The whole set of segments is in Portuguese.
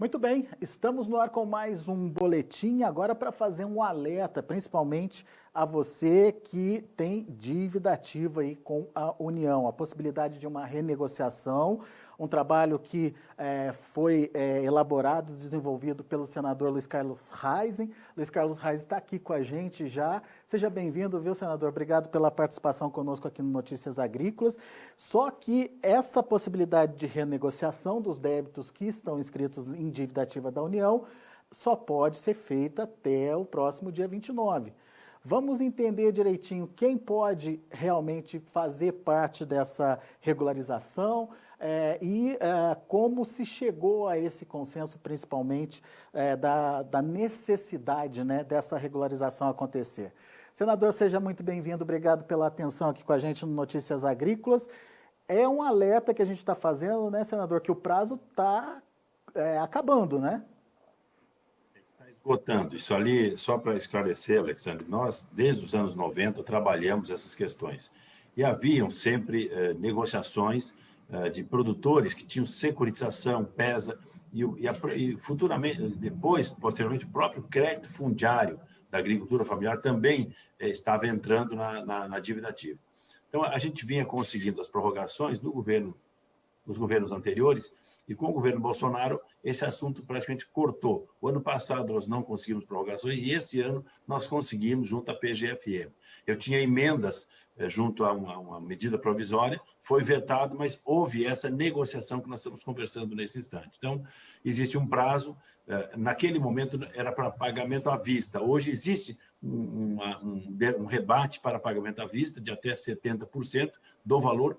Muito bem, estamos no ar com mais um boletim, agora para fazer um alerta, principalmente a você que tem dívida ativa aí com a União, a possibilidade de uma renegociação, um trabalho que foi elaborado, desenvolvido pelo senador Luiz Carlos Reisen. Luiz Carlos Reisen está aqui com a gente já. Seja bem-vindo, viu, senador? Obrigado pela participação conosco aqui no Notícias Agrícolas. Só que essa possibilidade de renegociação dos débitos que estão inscritos em dívida ativa da União só pode ser feita até o próximo dia 29. Vamos entender direitinho quem pode realmente fazer parte dessa regularização e como se chegou a esse consenso, principalmente da necessidade, né, dessa regularização acontecer. Senador, seja muito bem-vindo, obrigado pela atenção aqui com a gente no Notícias Agrícolas. É um alerta que a gente está fazendo, né, senador, que o prazo está acabando, né? Esgotando. Isso ali, só para esclarecer, Alexandre, nós, desde os anos 90, trabalhamos essas questões. E haviam sempre negociações de produtores que tinham securitização, PESA, e futuramente, posteriormente, o próprio crédito fundiário da agricultura familiar também estava entrando na dívida ativa. Então, a gente vinha conseguindo as prorrogações nos governos anteriores, e com o governo Bolsonaro, esse assunto praticamente cortou. O ano passado nós não conseguimos prorrogações, e esse ano nós conseguimos junto à PGFM. Eu tinha emendas junto a uma medida provisória, foi vetado, mas houve essa negociação que nós estamos conversando nesse instante. Então, existe um prazo, naquele momento era para pagamento à vista, hoje existe um rebate para pagamento à vista de até 70% do valor,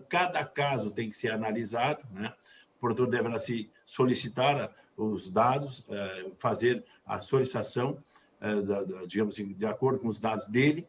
cada caso tem que ser analisado, né? O produtor deverá se solicitar os dados, fazer a solicitação, digamos assim, de acordo com os dados dele,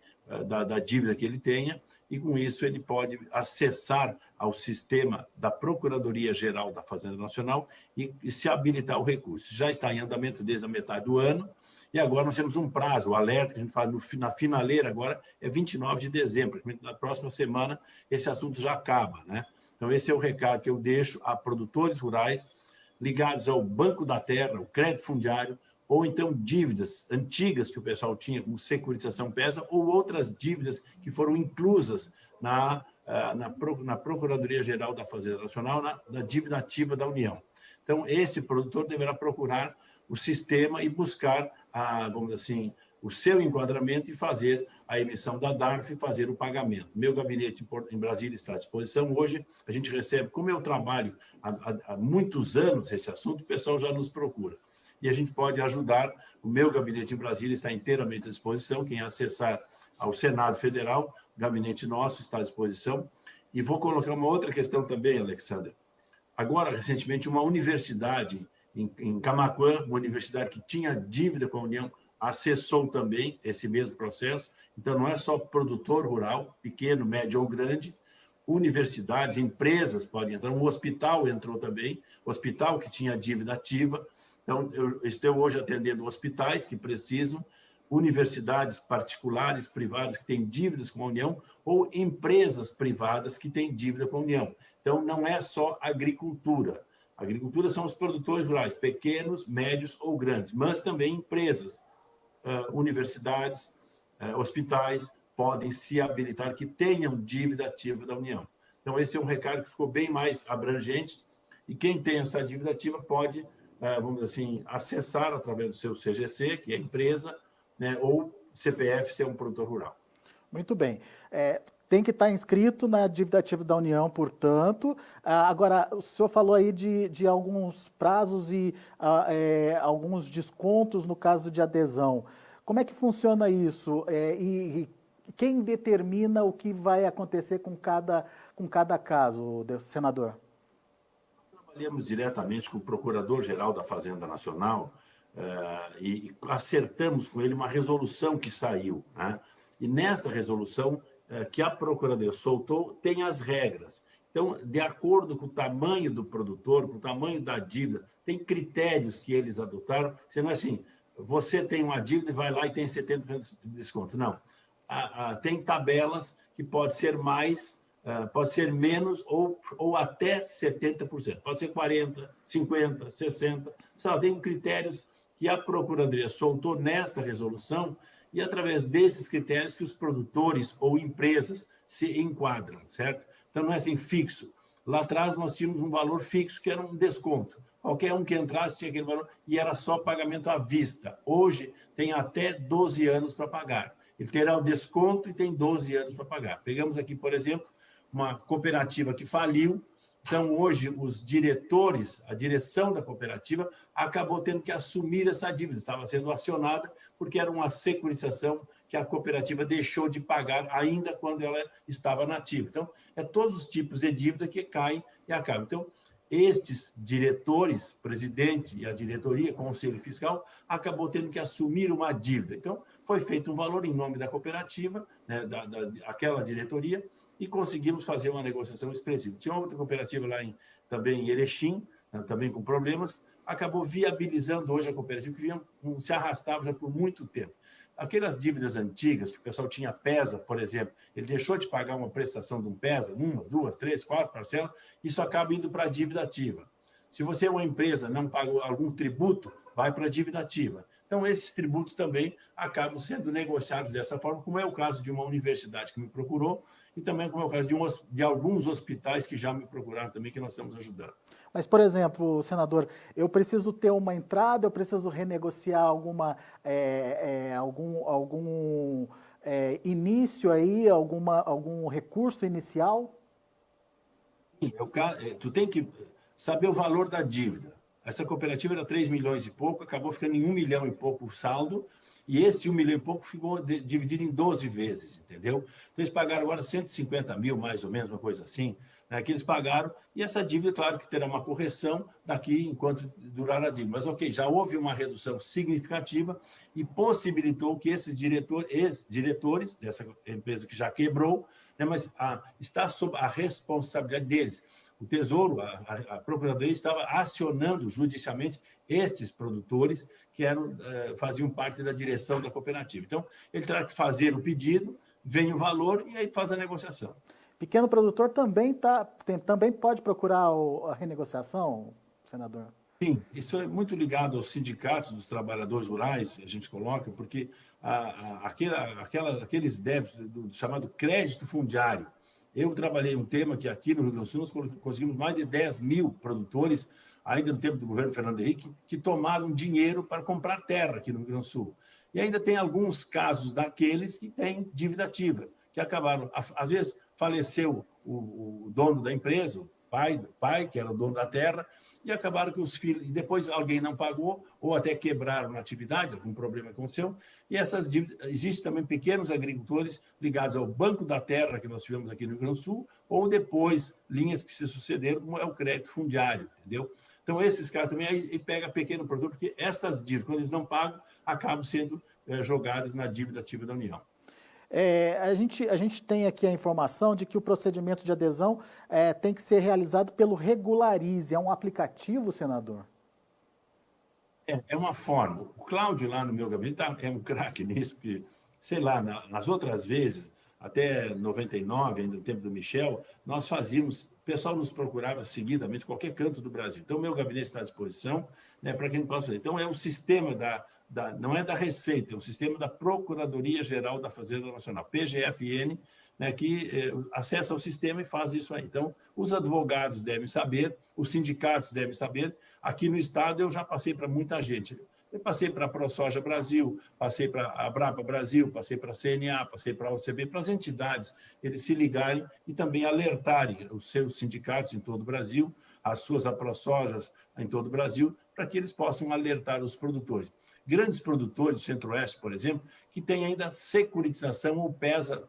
da dívida que ele tenha, e com isso ele pode acessar ao sistema da Procuradoria-Geral da Fazenda Nacional e se habilitar o recurso. Já está em andamento desde a metade do ano, e agora nós temos um prazo, o alerta que a gente faz na finaleira agora é 29 de dezembro, na próxima semana esse assunto já acaba, né? Então, esse é o recado que eu deixo a produtores rurais ligados ao Banco da Terra, o crédito fundiário, ou então dívidas antigas que o pessoal tinha, como securitização PESA, ou outras dívidas que foram inclusas na Procuradoria-Geral da Fazenda Nacional, na dívida ativa da União. Então, esse produtor deverá procurar o sistema e buscar, vamos dizer assim, o seu enquadramento e fazer a emissão da DARF e fazer o pagamento. Meu gabinete em Brasília está à disposição. Hoje, a gente recebe, como eu trabalho há muitos anos esse assunto, o pessoal já nos procura. E a gente pode ajudar. O meu gabinete em Brasília está inteiramente à disposição. Quem acessar ao Senado Federal, o gabinete nosso está à disposição. E vou colocar uma outra questão também, Alexandre. Agora, recentemente, uma universidade em Camaquã, uma universidade que tinha dívida com a União, acessou também esse mesmo processo. Então, não é só produtor rural, pequeno, médio ou grande, universidades, empresas podem entrar, um hospital entrou também, hospital que tinha dívida ativa. Então, eu estou hoje atendendo hospitais que precisam, universidades particulares, privadas, que têm dívidas com a União, ou empresas privadas que têm dívida com a União. Então, não é só agricultura. Agricultura são os produtores rurais, pequenos, médios ou grandes, mas também empresas, universidades, hospitais podem se habilitar que tenham dívida ativa da União. Então, esse é um recado que ficou bem mais abrangente, e quem tem essa dívida ativa pode, vamos dizer assim, acessar através do seu CGC, que é a empresa, né, ou CPF, ser um produtor rural. Muito bem. Tem que estar inscrito na dívida ativa da União, portanto. Agora, o senhor falou aí de alguns prazos e alguns descontos no caso de adesão. Como é que funciona isso? E quem determina o que vai acontecer com cada caso, senador? Trabalhamos diretamente com o Procurador-Geral da Fazenda Nacional e acertamos com ele uma resolução que saiu, né? E nesta resolução que a Procuradoria soltou, tem as regras. Então, de acordo com o tamanho do produtor, com o tamanho da dívida, tem critérios que eles adotaram. Você não é assim, você tem uma dívida e vai lá e tem 70% de desconto. Não. Tem tabelas que pode ser mais pode ser menos ou até 70%. Pode ser 40%, 50%, 60%. Sei lá, tem critérios que a Procuradoria soltou nesta resolução e, através desses critérios, que os produtores ou empresas se enquadram, certo? Então, não é assim fixo. Lá atrás, nós tínhamos um valor fixo, que era um desconto. Qualquer um que entrasse tinha aquele valor e era só pagamento à vista. Hoje, tem até 12 anos para pagar. Ele terá o desconto e tem 12 anos para pagar. Pegamos aqui, por exemplo, uma cooperativa que faliu. Então, hoje, os diretores, a direção da cooperativa, acabou tendo que assumir essa dívida. Estava sendo acionada porque era uma securitização que a cooperativa deixou de pagar ainda quando ela estava nativa. Então, é todos os tipos de dívida que caem e acabam. Então, estes diretores, presidente e a diretoria, conselho fiscal, acabou tendo que assumir uma dívida. Então, foi feito um valor em nome da cooperativa, né, daquela diretoria, e conseguimos fazer uma negociação expressiva. Tinha outra cooperativa lá também em Erechim, né, também com problemas, acabou viabilizando hoje a cooperativa, que se arrastava já por muito tempo. Aquelas dívidas antigas, que o pessoal tinha PESA, por exemplo, ele deixou de pagar uma prestação de um PESA, 1, 2, 3, 4 parcelas, isso acaba indo para a dívida ativa. Se você é uma empresa, não paga algum tributo, vai para a dívida ativa. Então, esses tributos também acabam sendo negociados dessa forma, como é o caso de uma universidade que me procurou, e também como é o caso de alguns hospitais que já me procuraram também, que nós estamos ajudando. Mas, por exemplo, senador, eu preciso ter uma entrada, eu preciso renegociar algum início aí, algum recurso inicial? Sim, tu tem que saber o valor da dívida. Essa cooperativa era 3 milhões e pouco, acabou ficando em 1 milhão e pouco o saldo, e esse 1 milhão e pouco ficou dividido em 12 vezes, entendeu? Então, eles pagaram agora 150 mil, mais ou menos, uma coisa assim, né, que eles pagaram, e essa dívida, claro que terá uma correção daqui enquanto durar a dívida. Mas, ok, já houve uma redução significativa e possibilitou que esses diretores dessa empresa que já quebrou, né, mas está sob a responsabilidade deles. O Tesouro, a Procuradoria estava acionando judicialmente estes produtores que faziam parte da direção da cooperativa. Então, ele terá que fazer o pedido, vem o valor e aí faz a negociação. Pequeno produtor também pode procurar a renegociação, senador? Sim, isso é muito ligado aos sindicatos dos trabalhadores rurais, a gente coloca, porque aqueles débitos do chamado crédito fundiário. Eu trabalhei um tema que aqui no Rio Grande do Sul nós conseguimos mais de 10 mil produtores, ainda no tempo do governo Fernando Henrique, que tomaram dinheiro para comprar terra aqui no Rio Grande do Sul. E ainda tem alguns casos daqueles que têm dívida ativa, que acabaram, às vezes faleceu o dono da empresa, o pai, que era o dono da terra, e acabaram que os filhos, e depois alguém não pagou, ou até quebraram na atividade, algum problema aconteceu, e essas dívidas, existem também pequenos agricultores ligados ao Banco da Terra, que nós tivemos aqui no Rio Grande do Sul, ou depois linhas que se sucederam, como é o crédito fundiário, entendeu? Então, esses caras também, aí pega pequeno produtor, porque essas dívidas, quando eles não pagam, acabam sendo jogadas na dívida ativa da União. A gente tem aqui a informação de que o procedimento de adesão tem que ser realizado pelo Regularize. É um aplicativo, senador? É uma forma. O Cláudio, lá no meu gabinete, é um craque nisso, porque, sei lá, nas outras vezes, até 99, ainda no tempo do Michel, nós fazíamos, o pessoal nos procurava seguidamente, qualquer canto do Brasil. Então, o meu gabinete está à disposição, né, para quem possa fazer. Então, é um sistema não é da Receita, é um sistema da Procuradoria-Geral da Fazenda Nacional, PGFN, né, que acessa o sistema e faz isso aí. Então, os advogados devem saber, os sindicatos devem saber. Aqui no Estado, eu já passei para muita gente. Eu passei para a ProSoja Brasil, passei para a Abrapa Brasil, passei para a CNA, passei para a OCB, para as entidades, eles se ligarem e também alertarem os seus sindicatos em todo o Brasil, as suas AproSojas em todo o Brasil, para que eles possam alertar os produtores. Grandes produtores do Centro-Oeste, por exemplo, que têm ainda securitização ou PESA,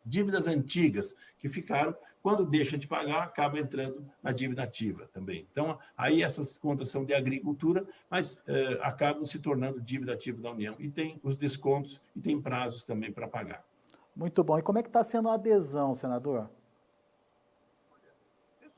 dívidas antigas que ficaram, quando deixa de pagar, acaba entrando na dívida ativa também. Então, aí essas contas são de agricultura, mas acabam se tornando dívida ativa da União. E tem os descontos e tem prazos também para pagar. Muito bom. E como é que está sendo a adesão, senador?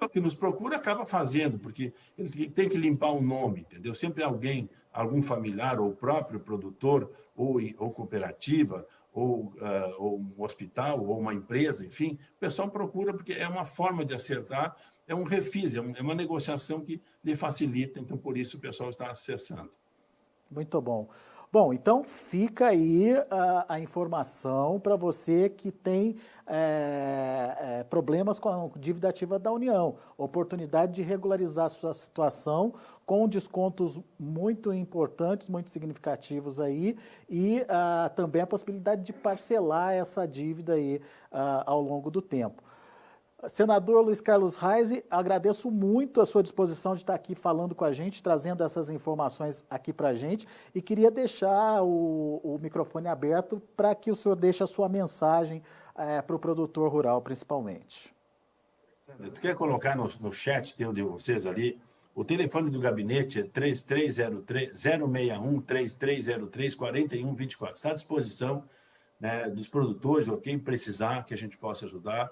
O que nos procura acaba fazendo, porque ele tem que limpar o nome, entendeu? Sempre alguém, algum familiar, ou o próprio produtor, ou cooperativa, ou um hospital, ou uma empresa, enfim, o pessoal procura porque é uma forma de acertar, é um refis, é uma negociação que lhe facilita, então por isso o pessoal está acessando. Muito bom. Bom, então fica aí a informação para você que tem problemas com a dívida ativa da União. Oportunidade de regularizar a sua situação com descontos muito importantes, muito significativos aí e também a possibilidade de parcelar essa dívida aí ao longo do tempo. Senador Luiz Carlos Reis, agradeço muito a sua disposição de estar aqui falando com a gente, trazendo essas informações aqui para a gente e queria deixar o microfone aberto para que o senhor deixe a sua mensagem para o produtor rural, principalmente. Tu quer colocar no chat de vocês ali, o telefone do gabinete é 061-3303-4124, está à disposição, né, dos produtores ou quem precisar que a gente possa ajudar.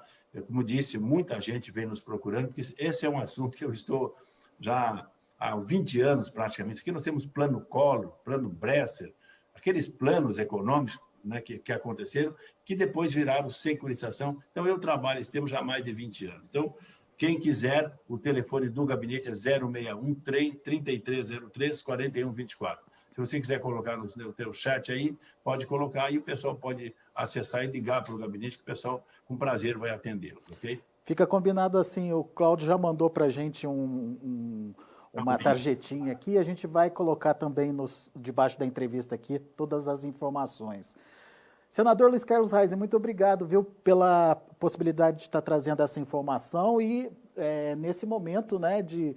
Como disse, muita gente vem nos procurando, porque esse é um assunto que eu estou já há 20 anos praticamente. Aqui nós temos plano Collor, plano Bresser, aqueles planos econômicos, né, que aconteceram, que depois viraram securitização. Então, eu trabalho esse tema já há mais de 20 anos. Então, quem quiser, o telefone do gabinete é 061-3303-4124. Se você quiser colocar no teu chat aí, pode colocar e o pessoal pode acessar e ligar para o gabinete, que o pessoal, com prazer, vai atendê-los, ok? Fica combinado assim, o Cláudio já mandou para a gente uma tarjetinha aqui, a gente vai colocar também debaixo da entrevista aqui todas as informações. Senador Luiz Carlos Reis, muito obrigado, viu, pela possibilidade de estar trazendo essa informação e nesse momento, né, de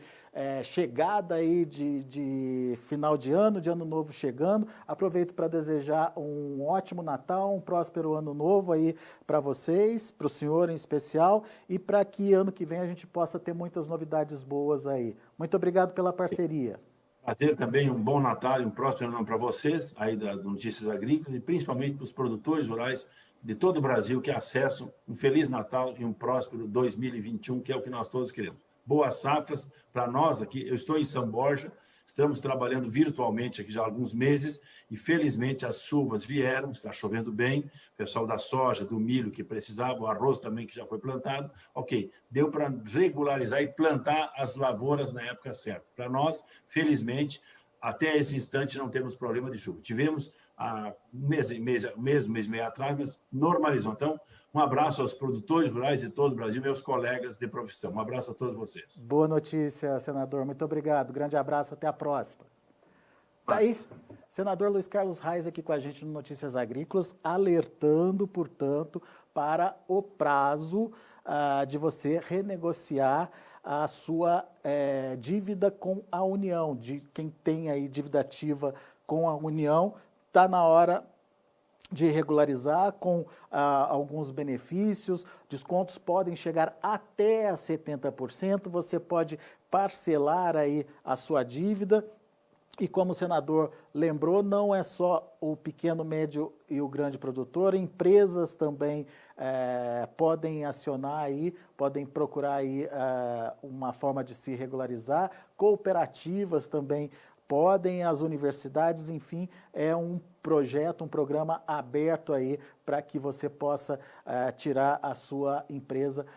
chegada aí de final de ano novo chegando, aproveito para desejar um ótimo Natal, um próspero ano novo aí para vocês, para o senhor em especial, e para que ano que vem a gente possa ter muitas novidades boas aí. Muito obrigado pela parceria. Prazer também, um bom Natal e um próspero ano para vocês, aí da Notícias Agrícolas, e principalmente para os produtores rurais de todo o Brasil que acessam um Feliz Natal e um próspero 2021, que é o que nós todos queremos. Boas safras para nós aqui. Eu estou em São Borja, estamos trabalhando virtualmente aqui já há alguns meses e, felizmente, as chuvas vieram, está chovendo bem, o pessoal da soja, do milho que precisava, o arroz também que já foi plantado, ok, deu para regularizar e plantar as lavouras na época certa. Para nós, felizmente, até esse instante não temos problema de chuva. Tivemos há um mês e meio atrás, mas normalizou. Então, um abraço aos produtores rurais de todo o Brasil, meus colegas de profissão. Um abraço a todos vocês. Boa notícia, senador. Muito obrigado. Grande abraço. Até a próxima. Tá aí, senador Luiz Carlos Reis aqui com a gente no Notícias Agrícolas, alertando, portanto, para o prazo de você renegociar a sua dívida com a União. De quem tem aí dívida ativa com a União, está na hora de regularizar com alguns benefícios, descontos podem chegar até a 70%, você pode parcelar aí a sua dívida. E como o senador lembrou, não é só o pequeno, médio e o grande produtor, empresas também podem acionar aí, podem procurar aí uma forma de se regularizar, cooperativas também podem, as universidades, enfim, é um projeto, um programa aberto aí para que você possa tirar a sua empresa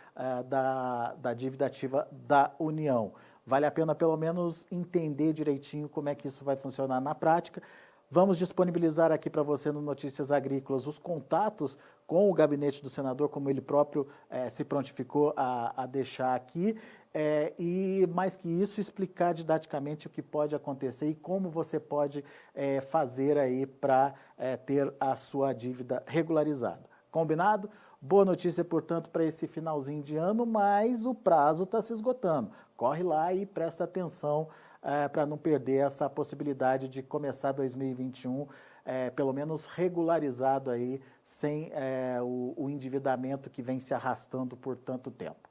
da dívida ativa da União. Vale a pena pelo menos entender direitinho como é que isso vai funcionar na prática. Vamos disponibilizar aqui para você no Notícias Agrícolas os contatos com o gabinete do senador, como ele próprio se prontificou a deixar aqui. E, mais que isso, explicar didaticamente o que pode acontecer e como você pode fazer aí para ter a sua dívida regularizada. Combinado? Boa notícia, portanto, para esse finalzinho de ano, mas o prazo está se esgotando. Corre lá e presta atenção para não perder essa possibilidade de começar 2021 pelo menos regularizado aí, sem o endividamento que vem se arrastando por tanto tempo.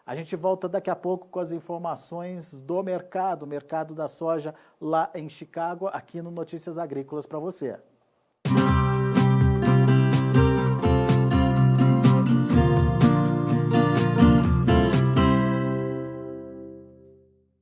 A gente volta daqui a pouco com as informações do mercado da soja lá em Chicago, aqui no Notícias Agrícolas para você.